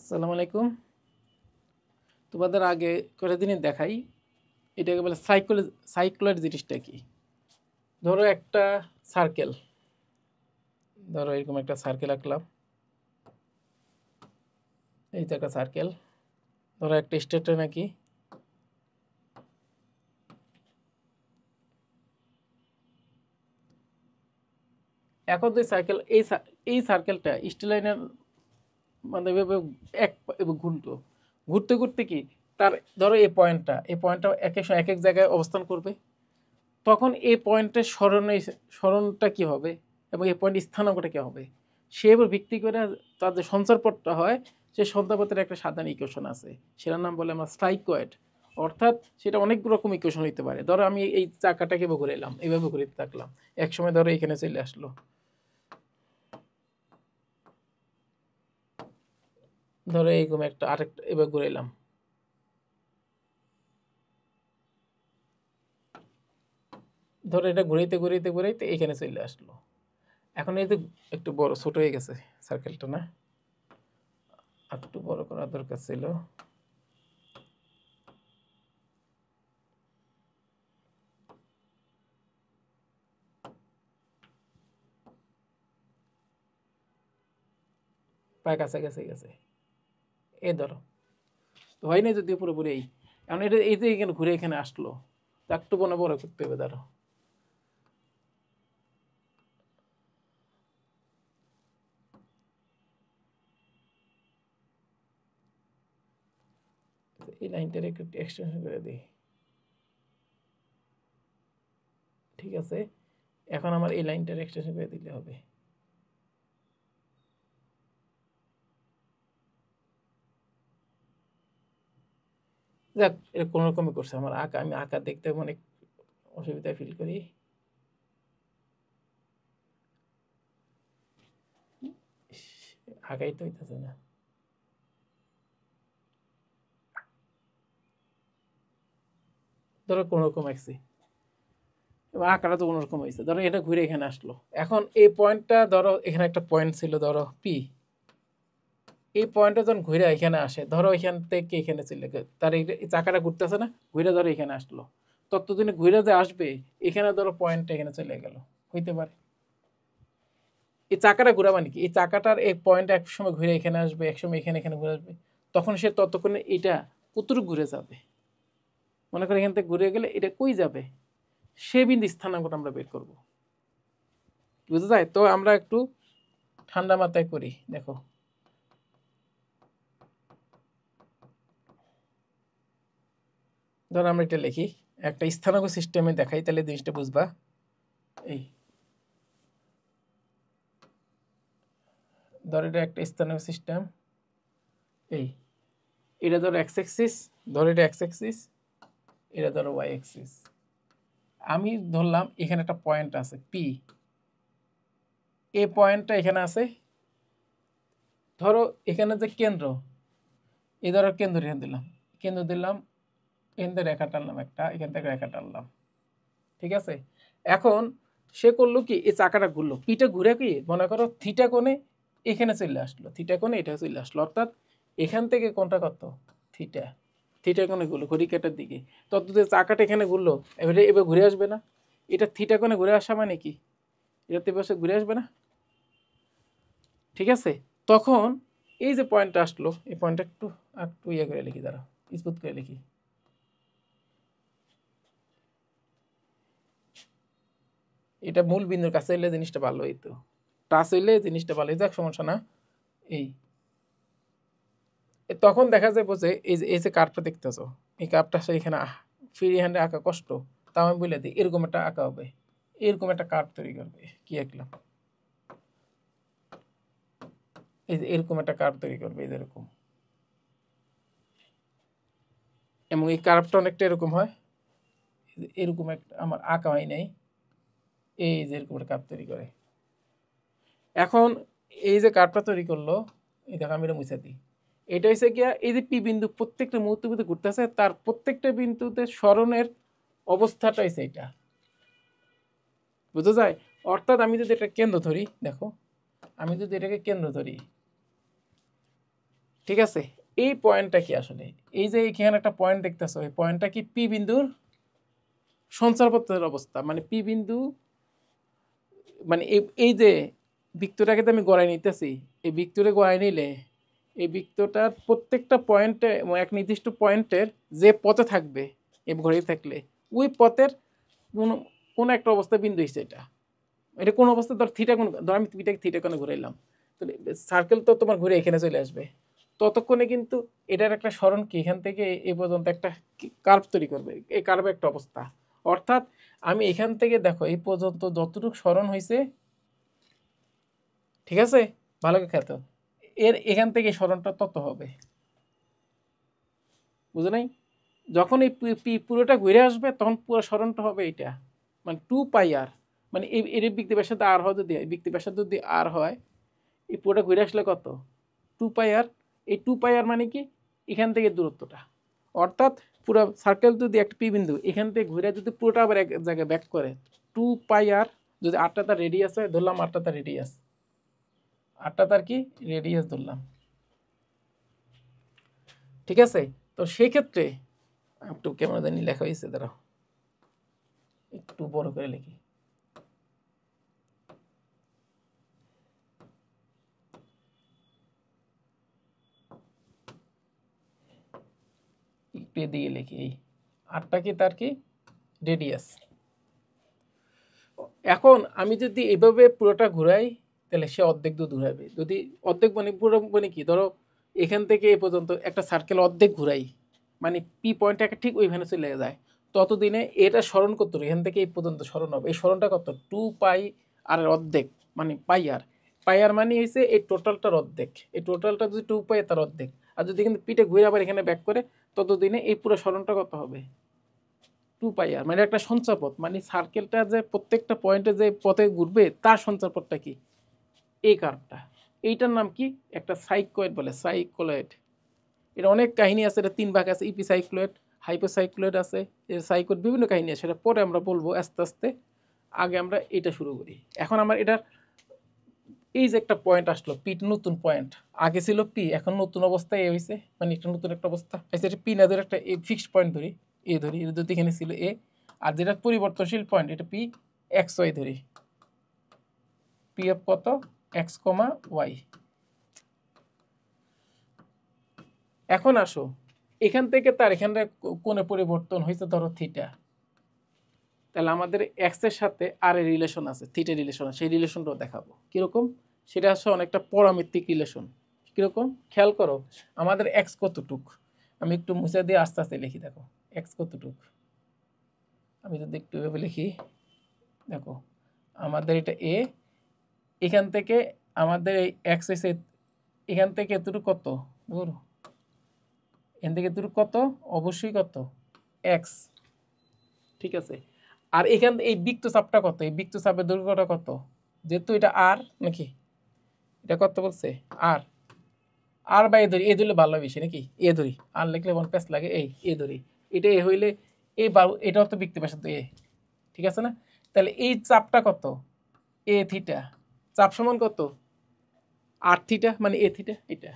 আসসালামু আলাইকুম। তোমাদের আগে করে দিনই দেখাই এটাকে বলে সাইক্লোয়েড জিনিসটা কি। ধরো একটা সার্কেল, ধরো এরকম একটা সার্কেল আঁকলাম, এই তো একটা সার্কেল। ধরো একটা স্ট্রেট নাকি, এখন তো সার্কেল এই সার্কেলটা স্ট্রেট লাইনের মানে এভাবে এক এভাবে ঘুরতো, ঘুরতে ঘুরতে কি তার ধরো এই পয়েন্টটা এক এক সময় এক এক জায়গায় অবস্থান করবে। তখন এই পয়েন্টের স্মরণটা কি হবে এবং এই পয়েন্ট স্থানাঙ্কটা কি হবে, সে এবার ভিত্তি করে তার যে সঞ্চারপথটা হয়, সে সঞ্চারপথের একটা সাধারণ ইকুয়েশন আছে, সেটার নাম বলে আমরা সাইক্লয়েড। অর্থাৎ সেটা অনেক রকম ইকুয়েশন হইতে পারে। ধরো আমি এই চাকাটাকে এভাবে ঘুরে এলাম, এইভাবে ঘুরে থাকলাম, এক সময় ধরো এখানে চলে আসলো, ধরো এইরকম একটা আরেকটা এবার ঘুরে এলাম, ধরো এটা ঘুরাইতে ঘুরাইতে ঘুরাইতে এখানে চলে আসলো। এখন এই তো একটু বড় ছোট হয়ে গেছে সার্কেলটা, না একটু বড় করার দরকার ছিল। প্রায় কাছাকাছি গেছে, এই ধরো তো হয় নাই যদিও পুরোপুরি। এখন এটা এই যে এখানে ঘুরে এখানে আসলো, তো একটু বড় বড় করতে হবে। ধরো এই লাইনটার একটু এক্সটেনশন করে দিই, ঠিক আছে। এখন আমার এই লাইনটার এক্সটেনশন করে দিলে হবে। যাক, এটা কোনো রকমই করছে আমার আঁকা, আমি আঁকা দেখতে অনেক অসুবিধা ফিল করি। আঁকাই তো হইতেছে না, ধরো কোনো রকম আঁকছি, এবার আঁকাটা তো কোনো রকম হয়েছে। ধরো এটা ঘুরে এখানে আসলো, এখন এই পয়েন্টটা ধরো এখানে একটা পয়েন্ট ছিল ধরো পি, এই পয়েন্টটা যখন ঘুরে এখানে আসে, ধরো এখান থেকে এখানে চলে তার এই চাকাটা ঘুরতেছে না, ঘুরে ধরো এখানে আসলো, ততদিনে ঘুরে যে আসবে এখানে ধরো পয়েন্টটা এখানে চলে গেল, হইতে পারে। এই চাকাটা ঘুরা মানে কি, এই চাকাটার এই পয়েন্ট এক সময় ঘুরে এখানে আসবে, এক সময় এখানে এখানে ঘুরে আসবে, তখন সে ততক্ষণে এটা কতটুকু ঘুরে যাবে, মনে করে এখান থেকে ঘুরে গেলে এটা কই যাবে, সে বিন্দু স্থানাঙ্কটা আমরা বের করব। বুঝতে যায় তো, আমরা একটু ঠান্ডা মাথায় করি। দেখো ধরো আমরা এটা লিখি, একটা স্থানাঙ্ক সিস্টেমে দেখাই, তাহলে জিনিসটা বুঝবা। এই ধর এটা একটা স্থানাঙ্ক সিস্টেম, এই এটা ধরো এক্স এক্সিস, ধরো এটা এক্স এক্সিস, এটা ধরো ওয়াই এক্সিস। আমি ধরলাম এখানে একটা পয়েন্ট আছে পি, এই পয়েন্টটা এখানে আছে। ধরো এখানে যে কেন্দ্র, এই ধরো কেন্দ্র এখানে দিলাম, কেন্দ্র দিলাম, এখান থেকে রেখা টানলাম একটা, এখান থেকে রেখা টানলাম, ঠিক আছে। এখন সে করলো কি, এই চাকাটা ঘুরলো, পিটা ঘুরে কি মনে করো থিটা কোণে এখানে চলে আসলো, থিটা কোণে এটা চলে আসলো, অর্থাৎ এখান থেকে কোনটা কত, থিটা, থিটা কোণে ঘুরলো ঘড়ি কাটার দিকে, তত যে চাকাটা এখানে ঘুরলো, এবারে এবার ঘুরে আসবে না, এটা থিটা কোণে ঘুরে আসা মানে কি, এটাতে বসে ঘুরে আসবে না, ঠিক আছে। তখন এই যে পয়েন্টটা আসলো, এই পয়েন্টটা একটু একটু ইয়ে করে লিখি, দাঁড়া স্মুথ করে লিখি, এটা মূল বিন্দুর কাছে হইলে জিনিসটা ভালো হইতো, টাচ হইলে জিনিসটা ভালো হইতো, সমস্যা না। এই তখন দেখা যাবে যে এই যে কার্ভটা দেখতেছো, এই কার্ভটা এখানে ফ্রি হ্যান্ডে আঁকা কষ্ট, তাও আমি বলে দিই এরকম একটা আঁকা হবে, এরকম একটা কার্ভ তৈরি করবে, কি আঁকলাম, এই যে এরকম একটা কার্ভ তৈরি করবে, এই যে এরকম, এবং এই কার্ভটা অনেকটা এরকম হয়, এরকম একটা আমার আঁকা হয় নাই, এই যে এরকম একটা কার্ভ তৈরি করে। এখন এই যে কার্ভটা তৈরি করলো, এই দেখো আমি এটা মুছে দিই, এটা হচ্ছে গিয়া এই যে পি বিন্দু প্রত্যেকটা মুহূর্তে মুহূর্তে ঘুরতেছে, তার প্রত্যেকটা বিন্দুতে স্মরণের অবস্থাটা হচ্ছে এটা, বুঝা যায়। অর্থাৎ আমি যদি এটা কেন্দ্র ধরি, দেখো আমি যদি এটাকে কেন্দ্র ধরি, ঠিক আছে, এই পয়েন্টটা কি আসলে, এই যে এখানে একটা পয়েন্ট দেখতেছো, এই পয়েন্টটা কি পি বিন্দুর সঞ্চারপথের অবস্থা, মানে পি বিন্দু, মানে এই যে বৃত্তটাকে তো আমি গড়াই নিতেছি, এই বৃত্তটা গড়াই নিলে এই বৃত্তটার প্রত্যেকটা পয়েন্টে এক নির্দিষ্ট পয়েন্টের যে পথে থাকবে এই ঘড়ি থাকলে ওই পথের কোনো কোনো একটা অবস্থা বিন্দু হিসেবে এটা কোন অবস্থা, ধর থিটা কোন, ধর আমি থিটা কোণে ঘুরাইলাম, তো সার্কেল তো তোমার ঘুরে এখানে চলে আসবে, ততক্ষণে কিন্তু এটার একটা সরণ কি এখান থেকে এই পর্যন্ত একটা কার্ভ তৈরি করবে, এই কার্ভে একটা অবস্থা, অর্থাৎ আমি এখান থেকে দেখো এই পর্যন্ত যতটুকু সরণ হয়েছে, ঠিক আছে, ভালো করে খেতো, এখান থেকে সরণটা তত হবে, বুঝো নাই? যখন এই পুরোটা ঘুরে আসবে তখন পুরো সরণটা হবে এটা, মানে 2πr, মানে এর বৃত্তি ব্যাসার্ধ আর হয়, যদি বৃত্তি ব্যাসার্ধ যদি আর হয়, এই পুরোটা ঘুরে আসলে কত, 2πr। এই 2πr মানে কি, এখান থেকে দূরত্বটা, অর্থাৎ পুরো সার্কেল যদি একটা পি বিন্দু এখান থেকে ঘুরে যদি পুরোটা আবার এক জায়গায় ব্যাক করে, 2πr, যদি 8টা তার রেডিয়াস হয়, ধরলাম 8টা তার রেডিয়াস, 8টা তার কি রেডিয়াস ধরলাম, ঠিক আছে। তো সেই ক্ষেত্রে একটু কেমন জানি লেখা হয়েছে, দাঁড়াও একটু বড় করে লিখি, একটু এদিকে লিখি, এই 8টা কি তার কি রেডিয়াস। এখন আমি যদি এভাবে পুরোটা ঘুরাই তাহলে সে অর্ধেক দূর ঘুরাবে, যদি অর্ধেক মানে পুরো মানে কি, ধরো এখান থেকে এ পর্যন্ত একটা সার্কেল অর্ধেক ঘুরাই, মানে পি পয়েন্টটা ঠিক ওইখানে চলে যায়, ততদিনে এটা স্মরণ করতে হবে, এখান থেকে এই পর্যন্ত স্মরণ হবে, এই স্মরণটা কত, 2π আর অর্ধেক, মানে পাই আর মানে হয়েছে এই টোটালটার অর্ধেক, এই টোটালটা যদি 2π তার অর্ধেক, আর যদি কিন্তু পিঠে ঘুরে আবার এখানে ব্যাক করে, ততদিনে এই পুরো স্মরণটা কত হবে, 2πr, মানে একটা সঞ্চারপথ, মানে সার্কেলটা যে প্রত্যেকটা পয়েন্টে যে পথে ঘুরবে তার সঞ্চারপথটা কি, এই কার্ভটা, এইটার নাম কি, একটা সাইক্লয়েড বলে, সাইক্লয়েড। এর অনেক কাহিনী আছে, এটা 3 ভাগ আছে, ইপি সাইক্লয়েড, হাইপোসাইক্লয়েড আছে, এর সাইক্লয়েড বিভিন্ন কাহিনী আছে, সেটা পরে আমরা বলবো আস্তে আস্তে, আগে আমরা এটা শুরু করি। এখন আমার এটার এই যে একটা পয়েন্ট আসলো, পি নতুন পয়েন্ট, আগে ছিল পি, এখন নতুন অবস্থায় এ হয়েছে, মানে এটা নতুন একটা অবস্থা আচ্ছা, এটা পি না ধরে একটা ফিক্সড পয়েন্ট ধরি, এ ধরি, এটা যদি এখানে ছিল এ, আর যেটা পরিবর্তনশীল পয়েন্ট এটা পি এক্স ওয়াই ধরি, পি অফ কত এক্স কমা ওয়াই। এখন আসো এখান থেকে তার এখানে কোণে পরিবর্তন হয়েছে ধরো থিটা, তাহলে আমাদের এক্স এর সাথে আর এর রিলেশন আছে, থিটা রিলেশন আছে, সেই রিলেশনটাও দেখাবো কিরকম, সেটা আসলে অনেকটা পরামিত্তিক রিলেশন। কিরকম খেয়াল করো, আমাদের এক্স কতটুক, আমি একটু মুছে দিয়ে আস্তে আস্তে লিখি, দেখো এক্স কতটুক, আমি যদি একটু এভাবে লিখি, দেখো আমাদের এটা এ, এখান থেকে আমাদের এই এক্স এসে এখান থেকে এতটুকু কত দূর, এখান থেকে এতটুকু কত, অবশ্যই কত এক্স, ঠিক আছে। আর এখান এই বৃত্তচাপটা কত, এই বৃত্তচাপের দৈর্ঘ্যটা কত, যেহেতু এটা আর নাকি, এটা কত বলছে আর, আর বা এ ধরি, এ ধরলে ভালো বেশি নাকি, এ ধরি, আর লিখলে মন প্যাস লাগে, এই এ ধরি, এটা এ হইলে এ বারো, এটাও তো বৃত্ত ব্যাসার্ধ এ, ঠিক আছে না, তাহলে এই চাপটা কত, এ থিটা, চাপ সমান কত আর থিটা, মানে এ থিটা, এটা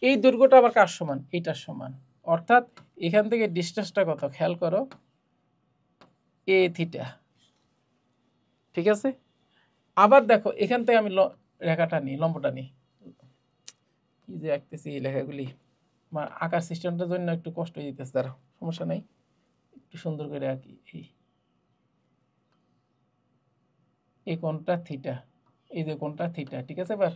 এই দৈর্ঘ্যটা আবার কার সমান, এটার সমান, অর্থাৎ এখান থেকে ডিস্টেন্সটা কত খেয়াল করো, এ থিটা, ঠিক আছে। আবার দেখো এখান থেকে আমি রেখাটা নিই, লম্বটা নিই, কি যে আঁকতেছি এই লেখাগুলি, আমার আঁকার সিস্টেমটার জন্য একটু কষ্ট হয়ে যেতেছে, দাঁড়াও সমস্যা নাই, একটু সুন্দর করে আঁকি, এই কোণটা থিটা, এই যে কোণটা থিটা, ঠিক আছে। এবার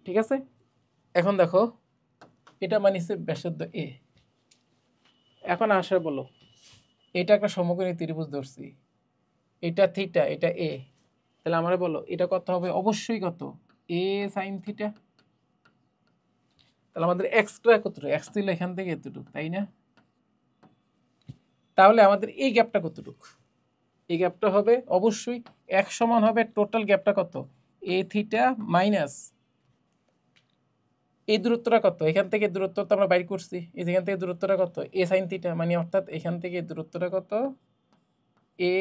ঠিক আছে, এখন দেখো এটা মানিছে ব্যাসার্ধ এ, এখন আসে বলো এটা একটা সমকোণী ত্রিভুজ ধরছি, এটা থিটা, এটা এ, তাহলে আমরা বলো এটা কত হবে, অবশ্যই কত এ সাইন থিটা, তাহলে আমাদের এক্সট্রা কতটুকু, এক্স ছিল এখান থেকে এতটুকু, তাই না, তাহলে আমাদের এই গ্যাপটা কতটুকু, এই গ্যাপটা হবে অবশ্যই এক সমান হবে টোটাল গ্যাপটা কত, এ থিটা মাইনাস এই দূরত্বটা কত, এখান থেকে দূরত্ব তো আমরা বাইর করছি, এই যেখান থেকে দূরত্বটা কত এ সাইন থিটা, মানে অর্থাৎ এখান থেকে দূরত্বটা কত এ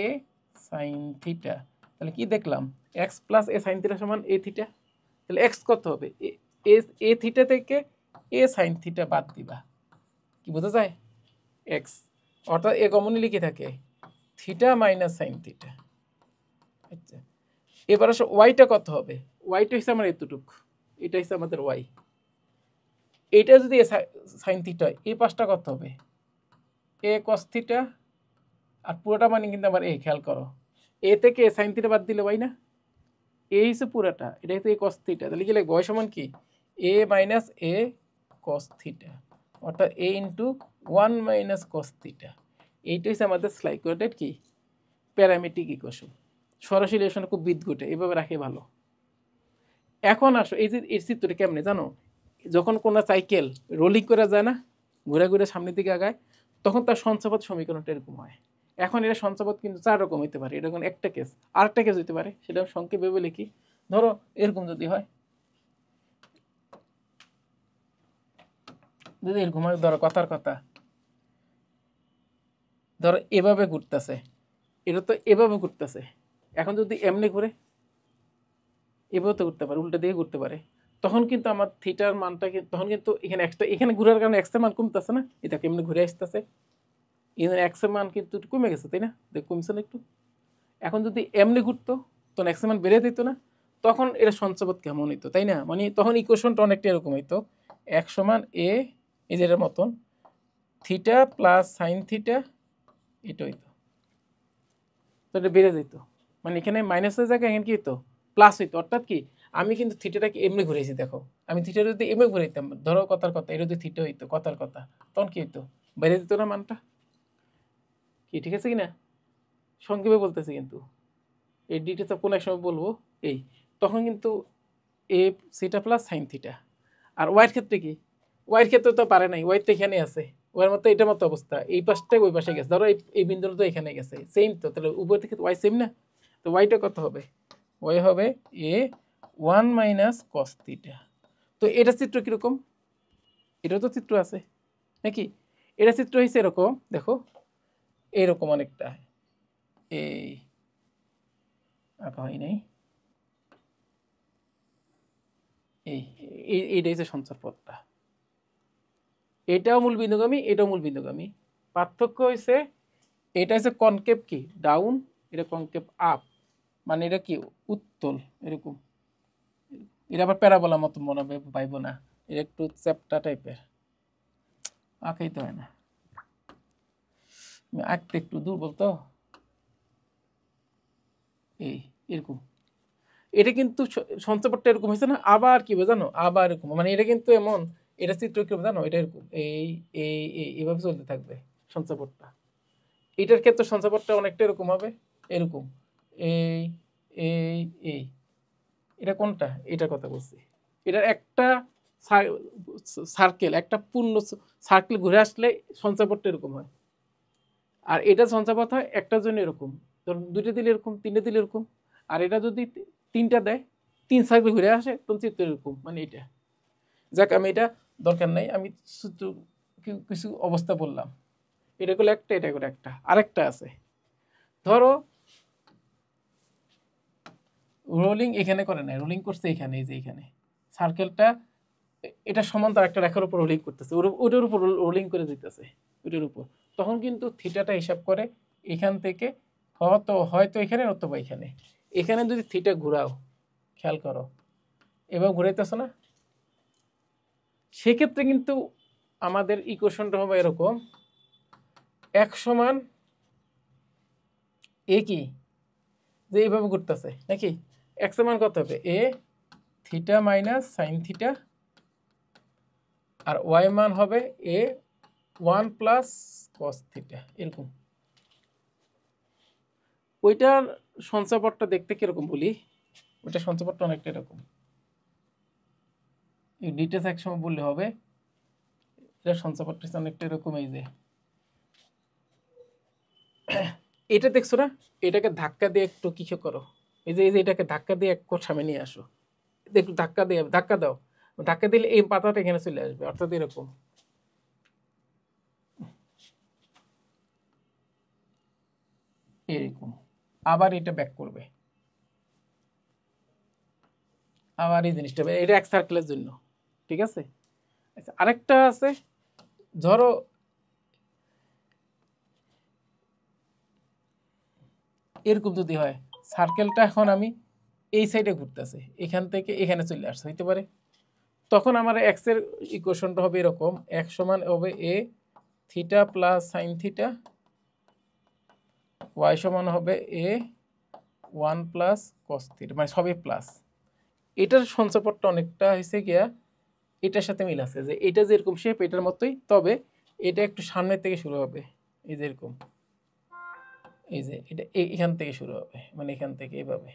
সাইন থিটা। তাহলে কি দেখলাম, এক্স প্লাস এ সাইন থিটা সমান এ থিটা। তাহলে এক্স কত হবে, এ থিটা থেকে এ সাইন থিটা বাদ দিবা, কি বোঝা যায়, এক্স, অর্থাৎ এ কমনই লিখে থাকে থিটা মাইনাস সাইন থিটা। আচ্ছা, এবার আসো ওয়াইটা কত হবে, ওয়াইটা হচ্ছে আমার এতটুক, এটা হচ্ছে আমাদের ওয়াই। এটা যদি সাইন থিটা হয়, এই পাশটা কত হবে এ কস থিটা, আর পুরোটা মানে কিন্তু আমার এ, খেয়াল করো এ থেকে এ সাইন থিটা বাদ দিলে ওয়াই না, এ হচ্ছে পুরাটা, এটা হচ্ছে এ কস থিটা। তাহলে কি লাগবে, ওয়াই সমান কি এ মাইনাস এ কস থিটা, অর্থাৎ এ ইন্টু 1 মাইনাস কস থিটা। এইটা হচ্ছে আমাদের স্লাইকোয়েডের কি প্যারামেট্রিক ইকুয়েশন। সরাসরি ইকুয়েশন খুব বিদ্যুটে এভাবে রাখে ভালো। এখন আসো এই যে এই চিত্রটা কেমনে জানো, যখন কোনো সাইকেল রোলিং করা যায় না, ঘুরে ঘুরে সামনের দিকে আগায়, তখন তার সঞ্চাপদ সমীকরণটা এরকম হয়। এখন এটা সঞ্চাপদ কিন্তু 4 রকম হইতে পারে, এটা কোনো একটা কেস, আরেকটা কেস হইতে পারে, সেটা সংক্ষেপে বলে কি, ধরো এরকম যদি হয়, যদি এরকম হয়, ধরো কথার কথা, ধরো এভাবে ঘুরতেছে, এটা তো এভাবে ঘুরতেছে, এখন যদি এমনি ঘুরে এভাবে তো ঘুরতে পারে, উল্টা দিকে ঘুরতে পারে, তখন কিন্তু আমার থিটার মানটা তখন কিন্তু এখানে এক্সট্রা, এখানে ঘুরার কারণে এক্সের মান কমতেছে না, এটা কেমনি ঘুরে আসতেছে, এখানে এক্সের মান কিন্তু একটু কমে গেছে, তাই না, দেখ কমছে না একটু। এখন যদি এমনি ঘুরতো তখন এক্সের মান বেড়ে দিত না, তখন এটা সঞ্চাপদ কেমন হইতো, তাই না, মানে তখন ইকুয়েশনটা অনেকটা এরকম হইতো, এক সমান এ এই যেটার মতন থিটা প্লাস সাইন থিটা, এটা হইতো, তো এটা বেড়ে যেত, মানে এখানে মাইনাসের জায়গায় এখানে কি হইতো প্লাস হইতো, অর্থাৎ কি আমি কিন্তু থিটাটাকে এমনি ঘুরেছি, দেখো আমি থিটা যদি এমনি ঘুরাইতাম, ধরো কথার কথা এটা যদি থিটা হইতো কথার কথা, তখন কি হইতো বেড়ে দিত না মানটা, কি ঠিক আছে কি না, সংক্ষেপে বলতেছি কিন্তু এই ডিটেলস কোন এক সময় বলবো। এই তখন কিন্তু এ থিটা প্লাস সাইন থিটা। আর ওয়াইয়ের ক্ষেত্রে কি, ওয়াইয়ের ক্ষেত্রে তো পারে নাই, ওয়াই তো এখানে আছে, ওয়াইয়ের মতো এটার মতো অবস্থা, এই পাশটা ওই পাশে গেছে, ধরো এই বিন্দুটা তো এখানে গেছে, সেম তো, তাহলে উভয় থেকে ওয়াই সেম না, তো ওয়াইটা কত হবে, ওয়াই হবে এ 1 মাইনাস কস থিটা। তো এটা চিত্র কীরকম, এটাও তো চিত্র আছে নাকি, এটা চিত্র হয়েছে এরকম, দেখো এরকম অনেকটা, এই আঁকা হয় নাই, এইটা হচ্ছে সঞ্চার পথটা, এটাও মূল বিন্দুগামী, এটাও মূল বিন্দুগামী, পার্থক্য হয়েছে এটা হচ্ছে কনকেভ কি ডাউন, এটা কনকেভ আপ, মানে এটা কি উত্তল এরকম, এটা আবার প্যারাবোলার মতো মনে হবে, পাইব না, এটা একটু চ্যাপ্টা টাইপের, আঁকাইতে হয় না, আঁকতে একটু দুর্বল তো, এই এরকম, এটা কিন্তু সঞ্চয়পটটা এরকম হয়েছে না, আবার কি জানো, আবার এরকম, মানে এটা কিন্তু এমন, এটা চিত্র কি জানো, এটা এরকম এইভাবে চলতে থাকবে সঞ্চয়পটটা, এটার ক্ষেত্রে সঞ্চয়পটটা অনেকটা এরকম হবে, এরকম এই এই এই এটা কোনটা, এটার কথা বলছি, এটার একটা সার্কেল, একটা পূর্ণ সার্কেল ঘুরে আসলে সঞ্চয়পটটা এরকম হয়, আর এটা সঞ্চয়পথ হয় একটার জন্য এরকম, ধরুন দুইটা দিলে এরকম, তিনটে দিলে এরকম, আর এটা যদি তিনটা দেয়, 3 সার্কেল ঘুরে আসে তখন চিত্র এরকম, মানে এটা, যাক আমি এটা দরকার নাই, আমি কিছু অবস্থা বললাম, এটা করলে একটা, এটা করে একটা, আরেকটা আছে, ধরো রোলিং এখানে করে নাই, রোলিং করছে এখানে, এই যে এখানে সার্কেলটা, এটা সমান্তর একটা রেখার উপর রোলিং করতেছে, ওটার উপর রোলিং করে দিতেছে, ওটার উপর, তখন কিন্তু থিটাটা হিসাব করে এখান থেকে হয়তো এখানে অথবা এখানে, এখানে যদি থিটা ঘুরাও, খেয়াল করো এবার ঘুরাইতেছ না, সেক্ষেত্রে কিন্তু আমাদের ইকুয়েশনটা হবে এরকম, এক সমান এ কি যে এইভাবে ঘুরতেছে নাকি, এক সমান কত হবে a theta minus sine theta, R Y মান হবে এ 1 প্লাস কস থিটা, এরকম। ওইটার সঞ্চয়পটটা দেখতে কিরকম বলি, ওইটা সঞ্চয়পটটা অনেকটা এরকম, এই ডিটেলস একসময় বললে হবে, এটা সঞ্চয়পটটা অনেকটা এরকম, এই যে এটা দেখছো না, এটাকে ধাক্কা দিয়ে একটু কিছু করো, এই যে এটাকে ধাক্কা দিয়ে এক কোট সামনে নিয়ে আসো, একটু ধাক্কা দাও, ধাক্কা দিলে এই পাতাটা এখানে চলে আসবে, অর্থাৎ এরকম এরকম। আবার এটা ব্যাক করবে, আবার এই জিনিসটা, এটা এক সার্কেলের জন্য, ঠিক আছে। আচ্ছা, আরেকটা আছে, ধরো এরকম যদি হয়, সার্কেলটা এখন আমি এই সাইডে ঘুরতেছে, এখান থেকে এখানে চলে আসছে হইতে পারে, তখন আমার এক্স এর ইকুয়েশনটা হবে এরকম, এক্স সমান হবে a theta plus sine theta, Y সমান হবে a one plus cos theta, মানে সবই প্লাস। এটার সঞ্চাপটটা অনেকটা হয়েছে গিয়া এটার সাথে মিল আছে, যে এটা যেরকম শেপ এটার মতোই, তবে এটা একটু সামনের থেকে শুরু হবে, এই যে এরকম, এই যে এটা এখান থেকে শুরু হবে, মানে এখান থেকে এইভাবে,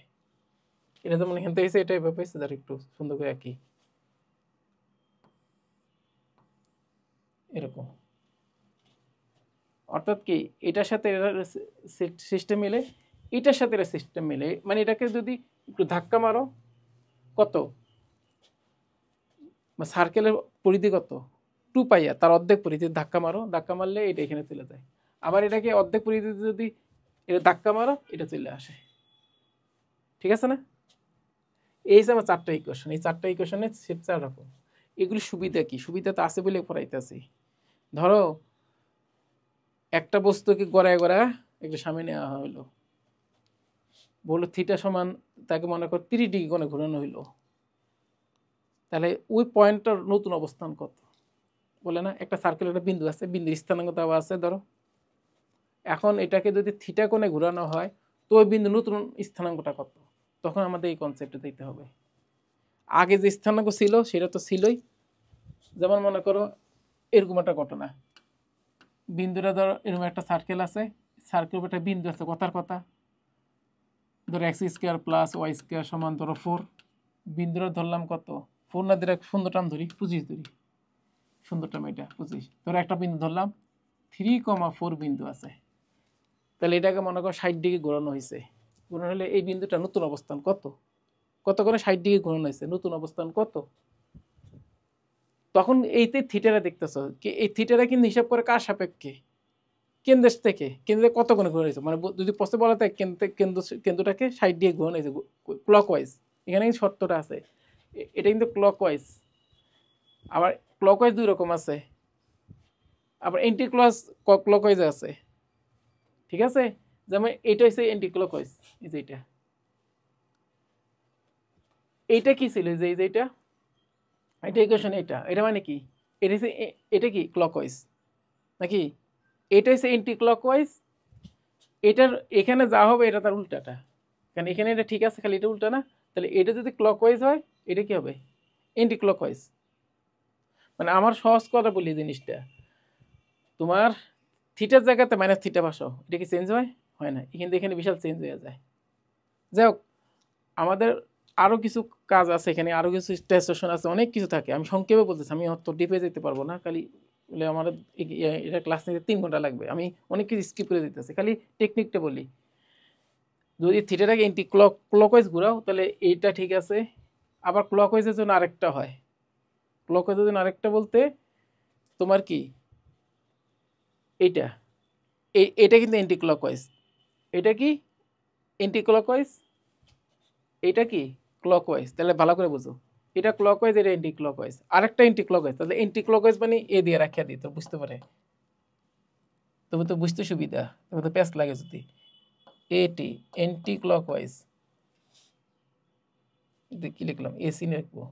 এটা যেমন এখান থেকে এটা এইভাবে হয়েছে, তার একটু সুন্দর করে আঁকি এরকম। অর্থাৎ কি এটার সাথে সিস্টেম মিলে, এটার সাথে এটা সিস্টেম মিলে, মানে এটাকে যদি একটু ধাক্কা মারো, কত সার্কেলের পরিধি কত 2 পাই, তার অর্ধেক পরিধি ধাক্কা মারো, ধাক্কা মারলে এটা এখানে চলে যায়, আবার এটাকে অর্ধেক পরিধিতে যদি এটা ধাক্কা মারো এটা চলে আসে, ঠিক আছে না। এই যে আমার 4টা ইকুয়েশন, এই 4টা ইকুয়েশনের সেট 4 রকম। এগুলি সুবিধা কি, সুবিধা তো আছে বলে পড়াইতেছি। ধরো একটা বস্তুকে গড়ায় গড়ায় একটু সামনে নেওয়া হলো, বললো থিটা সমান, তাকে মনে কর 30 ডিগ্রি কোণে ঘোরানো হইলো, তাহলে ওই পয়েন্টটার নতুন অবস্থান কত, বলে না একটা সার্কেলের একটা বিন্দু আছে, বিন্দুর স্থানাঙ্ক দেওয়া আছে ধরো, এখন এটাকে যদি থিটা কোণে ঘোরানো হয় তো ওই বিন্দু নতুন স্থানাঙ্কটা কত, তখন আমাদের এই কনসেপ্টে দিতে হবে। আগে যে স্থানাঙ্ক ছিল সেটা তো ছিলই, যেমন মনে করো এরকম একটা ঘটনা, বিন্দুটা ধরো এরকম একটা সার্কেল আছে, সার্কেল একটা বিন্দু আছে, কথার কথা ধরো X square plus Y square সমান ধরো 4, বিন্দুটা ধরলাম কত 4 না, ধরে সুন্দরটাম ধরি 25 ধরি, সুন্দরটাম এটা 25, ধরো একটা বিন্দু ধরলাম 3,4 বিন্দু আছে, তাহলে এটাকে মনে করো 60 ডিগ্রি ঘোরানো হয়েছে, ঘোরানো হলে এই বিন্দুটা নতুন অবস্থান কত, কত করে 60 ডিগ্রি ঘোরানো হয়েছে, নতুন অবস্থান কত, তখন এইতে থিটারা দেখতেছ কি, এই থিটারা কিন্তু হিসাব করে কার সাপেক্ষে, কেন্দ্র থেকে, কেন্দ্রে কত কোণে ঘোরানো হয়েছে, মানে যদি প্রশ্নে বলা থাকে কেন্দ্রটাকে 60 ডিগ্রি ঘোরানো হয়েছে ক্লকওয়াইজ, এখানে কিন্তু শর্তটা আছে, এটা কিন্তু ক্লকওয়াইজ, আবার ক্লকওয়াইজ 2 রকম আছে, আবার এন্টি ক্লকওয়াইজ আছে, ঠিক আছে। যেমন এটা হচ্ছে এন্টি ক্লকওয়াইজ, এই যে এইটা কি ছিল, যে এই যে এটা ইকুয়েশন, এটা মানে কি, এটা হচ্ছে এটা কি ক্লকওয়াইজ নাকি, এটা হচ্ছে এন্টি ক্লকওয়াইজ, এটার এখানে যা হবে এটা তার উল্টাটা, কারণ এখানে এটা ঠিক আছে, খালি এটা উল্টা না, তাহলে এটা যদি ক্লকওয়াইজ হয় এটা কি হবে এন্টি ক্লকওয়াইজ। মানে আমার সহজ কথা বলি জিনিসটা, তোমার থিটার জায়গাতে মাইনাস থিটা বসাও, এটা কি চেঞ্জ হয়, হয় না, কিন্তু এখানে বিশাল চেঞ্জ হয়ে যায়। যাই হোক, আমাদের আরও কিছু কাজ আছে এখানে, আরও কিছু স্টেশন আছে, অনেক কিছু থাকে, আমি সংক্ষেপে বলতেছি, আমি অত ডিপে যেতে পারবো না, খালি বলে আমার এটা ক্লাস নিতে 3 ঘন্টা লাগবে, আমি অনেক কিছু স্কিপ করে দিতেছি, খালি টেকনিকটা বলি। যদি থিটাটাকে এন্টি ক্লকওয়াইজ ঘুরাও তাহলে এইটা ঠিক আছে, আবার ক্লকওয়াইজের জন্য আরেকটা হয়, ক্লকওয়াইজের জন্য আরেকটা বলতে তোমার কি এইটা, এটা কিন্তু এন্টি ক্লকওয়াইজ, এটা কি এন্টি ক্লকওয়াইজ, এটা কি ক্লকওয়াইজ, তাহলে ভালো করে বুঝো, এটা ক্লকওয়াইজ, এটা এন্টি ক্লকওয়াইজ, আরেকটা এন্টি ক্লকওয়াইজ, তাহলে এন্টি ক্লকওয়াইজ মানে এ দিয়ে রাখিয়া দিই, তো বুঝতে পারে, তবে তো বুঝতে সুবিধা, তবে তো প্যাস লাগে যদি এটি এন্টি ক্লকওয়াইজ, কি লিখলাম এসি লিখবো,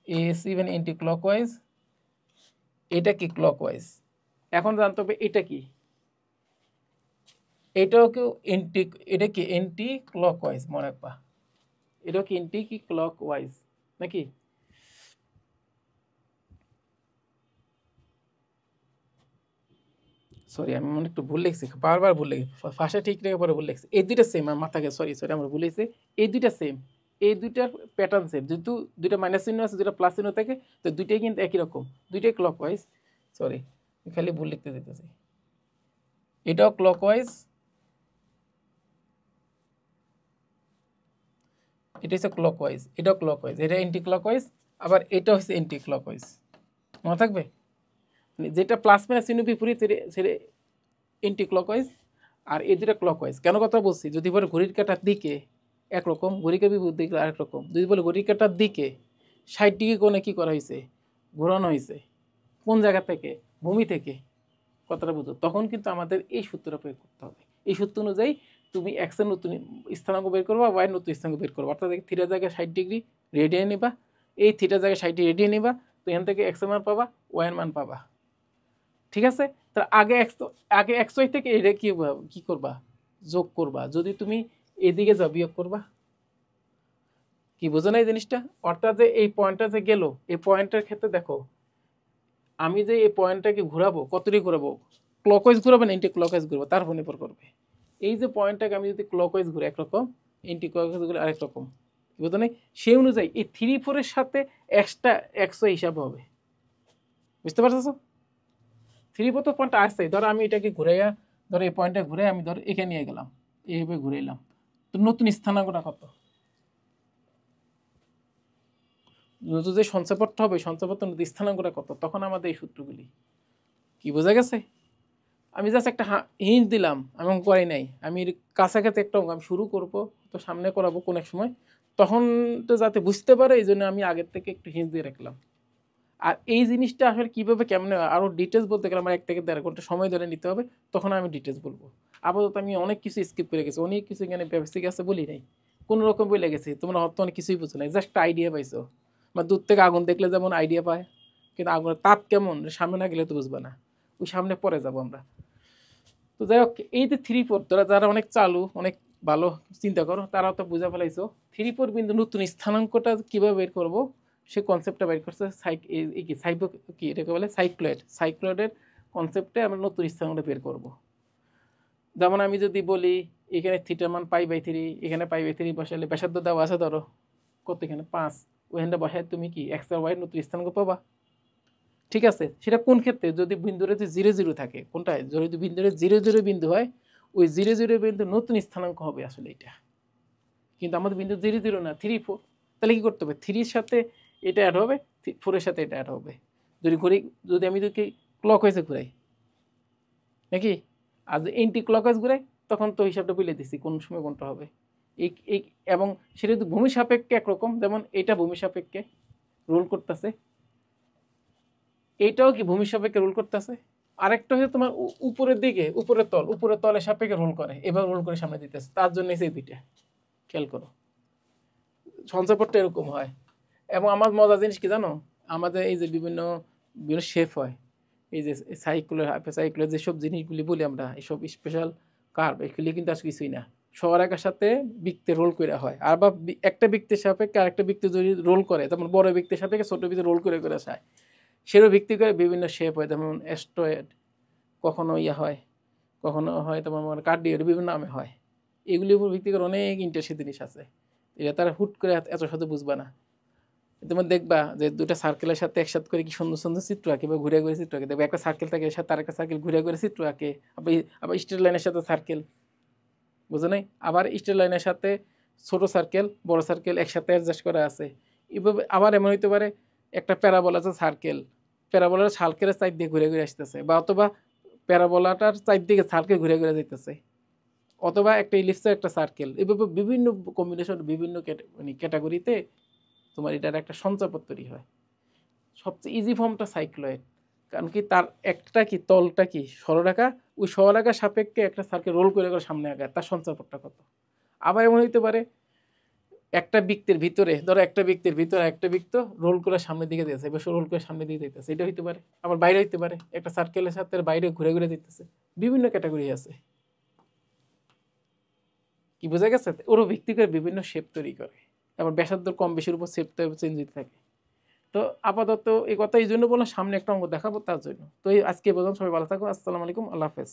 এসি মানে এন্টি ক্লকওয়াইজ, এটা কি ক্লকওয়াইজ। এখন জানতে হবে এটা কি, এটাও কেউ এন্টি, এটা কি এন্টি ক্লকওয়াইজ, মনে রাখবা, এটাও কি এন্টি কি ক্লকওয়াইজ নাকি। সরি আমি মনে একটু ভুল লিখছি, বারবার ভুল লিখি, ফাঁসে ঠিক রেখে পরে ভুল লিখছি, এই দুইটা সেম, আমার মাথাকে সরি আমরা ভুলেছি, এই দুইটা সেম, এই দুইটার প্যাটার্ন সেম, যেহেতু দুইটা মাইনাস চিহ্ন আছে, দুইটা প্লাস চিহ্ন থাকে, তো দুইটাই কিন্তু একই রকম, দুইটাই ক্লকওয়াইজ, সরি খালি ভুল লিখতে দিতেছি, এটাও ক্লকওয়াইজ, এটা হচ্ছে ক্লকওয়াইজ, এটাও ক্লকওয়াইজ, এটা এন্টি ক্লকওয়াইজ, আবার এটা হচ্ছে এন্টি ক্লকওয়াইজ। মনে থাকবে, যেটা প্লাস মাইনাস চিহ্ন বিপরীত সেটা এন্টি ক্লকওয়াইজ, আর এই দুটা ক্লকওয়াইজ। কেন কথা বলছি, যদি বলে ঘড়ির কাঁটার দিকে একরকম, ঘড়ির কাঁটার বিপরীত দিকে আরেক রকম। যদি বলে ঘড়ির কাঁটার দিকে 60 ডিগ্রি কোণে কী করা হয়েছে, ঘোরানো হয়েছে, কোন জায়গা থেকে, ভূমি থেকে, কথাটা বুঝো, তখন কিন্তু আমাদের এই সূত্রটা প্রয়োগ করতে হবে। এই সূত্র অনুযায়ী তুমি এক্সের নতুন স্থানাঙ্ক বের করবা, ওয়াইয়ের নতুন স্থানাঙ্ক বের করবা। অর্থাৎ থিটার জায়গায় 60 ডিগ্রি রেডিয়ান নিবা, এই থিটার জায়গায় 60 ডিগ্রি রেডিয়ান নিবা, তো এখান থেকে এক্সের মান পাবা, ওয়াইয়ের মান পাবা। ঠিক আছে, তার আগে এক্স ওয়াই থেকে এটা কি করবা, যোগ করবা। যদি তুমি এদিকে যাও বিয়োগ করবা। কি বোঝো না এই জিনিসটা? অর্থাৎ যে এই পয়েন্টটা যে গেল, এই পয়েন্টের ক্ষেত্রে দেখো, আমি যে এই পয়েন্টটাকে ঘোরাবো, কতটি ঘোরাবো, ক্লকওয়াইজ ঘোরাবো না এন্টি ক্লকওয়াইজ ঘুরবো, তার উপর নির্ভর করবে। এই যে পয়েন্টটাকে আমি যদি ক্লকওয়াইজ ঘুরে একরকম, এন্টি ক্লকওয়াইজ ঘুরে আরেক রকম, বুঝতে নেই, সেই অনুযায়ী এই 3-4 সাথে এক্সট্রা এক্সও হিসাব হবে। বুঝতে পারছো? 3-4 তো পয়েন্ট আসছে, ধরো আমি এটাকে ঘুরাইয়া, ধরো এই পয়েন্টটা ঘুরে আমি ধরো এখানে নিয়ে গেলাম, এইভাবে ঘুরে এলাম, তো নতুন স্থানাঙ্কটা কত, নতুন যে সঞ্চয়পত্র হবে, সঞ্চয়পত্র নতুন স্থানাঙ্কটা কত, তখন আমাদের এই সূত্রগুলি। কি বোঝা গেছে? আমি জাস্ট একটা হিন্ট দিলাম, আমি অঙ্ক করাই নাই, আমি কাছাকাছি একটা অঙ্ক আমি শুরু করবো, তো সামনে করাবো কোন এক সময়, তখন তো যাতে বুঝতে পারে এই জন্য আমি আগের থেকে একটু হিন্ট দিয়ে রাখলাম। আর এই জিনিসটা আসলে কীভাবে কেমনে আরও ডিটেলস বলতে গেলে আমার 1 থেকে 1.5 ঘন্টা সময় ধরে নিতে হবে, তখন আমি ডিটেলস বলবো। আপাতত আমি অনেক কিছু স্কিপ করে গেছি, অনেক কিছু এখানে বেসিক আছে বলি নাই, কোনো রকম বলে গেছি, তোমরা হয়তো অনেক কিছুই বুঝো নাই, জাস্ট আইডিয়া পাইছো। বা দূর থেকে আগুন দেখলে যেমন আইডিয়া পায়, কিন্তু আগুনের তাপ কেমন সামনে না গেলে তো বুঝবা না, ওই সামনে পরে যাবো আমরা। তো যাই হোক, এই যে 3-4 যারা অনেক চালু, অনেক ভালো চিন্তা করো, তারাও তো বুঝা ফেলাইছো 3-4 বিন্দু নতুন স্থানাঙ্কটা কীভাবে বের করবো, সে কনসেপ্টটা বের করছে। কি এটাকে বলে সাইক্লয়েডের কনসেপ্টে আমরা নতুন স্থানাঙ্কটা বের করব। যেমন আমি যদি বলি এখানে থিটার মান π/3, এখানে π/3 বসালে ব্যাসার্ধ দেওয়া আছে ধরো কত, এখানে 5, ওখানটা বসায় তুমি কি এক্স আর ওয়াই নতুন স্থানাঙ্ক পাবা। ঠিক আছে, সেটা কোন ক্ষেত্রে, যদি বিন্দুরে যে 0-0 থাকে, কোনটায়, যদি বিন্দুরে 0-0 বিন্দু হয়, ওই 0-0 বিন্দু নতুন স্থানাঙ্ক হবে আসলে এটা। কিন্তু আমাদের বিন্দু 0-0 না, 3-4, তাহলে কি করতে হবে, 3-র সাথে এটা অ্যাড হবে, 4-এর সাথে এটা অ্যাড হবে। যদি আমি ক্লকওয়াইজে ঘুরাই নাকি, আর যদি এন্টি ক্লকওয়াইজ ঘুরাই, তখন তো হিসাবটা বলে দিছি কোন সময় কোনটা হবে। এই এবং সেটা যদি ভূমি সাপেক্ষে একরকম, যেমন এটা ভূমি সাপেক্ষে রোল করতেছে, এইটাও কি ভূমি সাপেক্ষে রোল করতেছে, আরেকটা হচ্ছে তোমার উপরের দিকে, উপরের তলের সাপেক্ষে রোল করে, এবার রোল করে সামনে দিতেছে, তার জন্য এই দুইটা খেয়াল করো, সঞ্চয়পত্র এরকম হয়। এবং আমার মজার জিনিস কি জানো, আমাদের এই যে বিভিন্ন বিভিন্ন শেপ হয়, এই যে সাইকুলার যেসব জিনিসগুলি বলি আমরা, এইসব স্পেশাল কার্ভ, এগুলি কিন্তু আর কিছুই না, সরাকার সাথে বৃত্তে রোল করে হয়। আর বা একটা বৃত্তের সাপেক্ষে আরেকটা বৃত্তে যদি রোল করে, যেমন বড় বৃত্তের সাপেক্ষে ছোট বৃত্তে রোল করে করে যায়, সেরও ভিত্তি করে বিভিন্ন শেপ হয়, যেমন অ্যাস্ট্রয়েড, কখনো হয়, কখনো হয় তোমার কার্ডিওর, বিভিন্ন নামে হয়। এগুলির উপর ভিত্তি করে অনেক ইন্টারেস্টিং জিনিস আছে, এটা তারা হুট করে এত সাথে বুঝবা না। তোমার দেখবা যে দুটা সার্কেলের সাথে একসাথে করে কি সুন্দর সুন্দর চিত্র আঁকে, বা ঘুরে ঘুরে চিত্র আঁকে, দেখবে একটা সার্কেল থাকে, এর সাথে আরেকটা সার্কেল ঘুরে ঘুরে চিত্র আঁকে, আবার স্ট্রেট লাইনের সাথে সার্কেল, বুঝো নাই, আবার স্ট্রেট লাইনের সাথে ছোট সার্কেল বড় সার্কেল একসাথে অ্যাডজাস্ট করা আছে। এভাবে আবার এমন হইতে পারে একটা প্যারাবোলা আছে, প্যারাবোলার সার্কেলের সাইড দিয়ে ঘুরে ঘুরে আসতেছে, বা অথবা প্যারাবোলাটার সাইড দিকে সার্কেল ঘুরে ঘুরে যেতেছে, অথবা একটা ইলিপসের একটা সার্কেল, এভাবে বিভিন্ন কম্বিনেশন, বিভিন্ন ক্যাটাগরিতে তোমার এটার একটা সঞ্চয়পত্র তৈরি হয়। সবচেয়ে ইজি ফর্মটা সাইক্লয়েড, কারণ কি তার একটা কি তলটা কি সরলরেখা, ওই সরলরেখার সাপেক্ষে একটা সার্কেল রোল করে করে সামনে আগায়, তার সঞ্চয়পত্রটা কত। আবার এমন হইতে পারে একটা বৃত্তের ভিতরে, ধরো একটা বৃত্তের ভিতরে একটা বৃত্ত রোল করে সামনের দিকে দিয়েছে, এবার রোল করে সামনের দিকে দিতেছে, এটা হইতে পারে। আবার বাইরে হইতে পারে একটা সার্কেলের সাথে বাইরে ঘুরে ঘুরে দিতেছে, বিভিন্ন ক্যাটাগরি আছে। কি বোঝা গেছে? ওরও ভিত্তি করে বিভিন্ন শেপ তৈরি করে, আবার ব্যাসার্ধ কম বেশির উপর শেপটা চেঞ্জ হতে থাকে। তো আপাতত এই কথা এই জন্য বললাম, সামনে একটা অঙ্ক দেখাবো তার জন্য। তো আজকে বললাম, সবাই ভালো থাকো, আসসালামু আলাইকুম, আল্লাহ হাফেজ।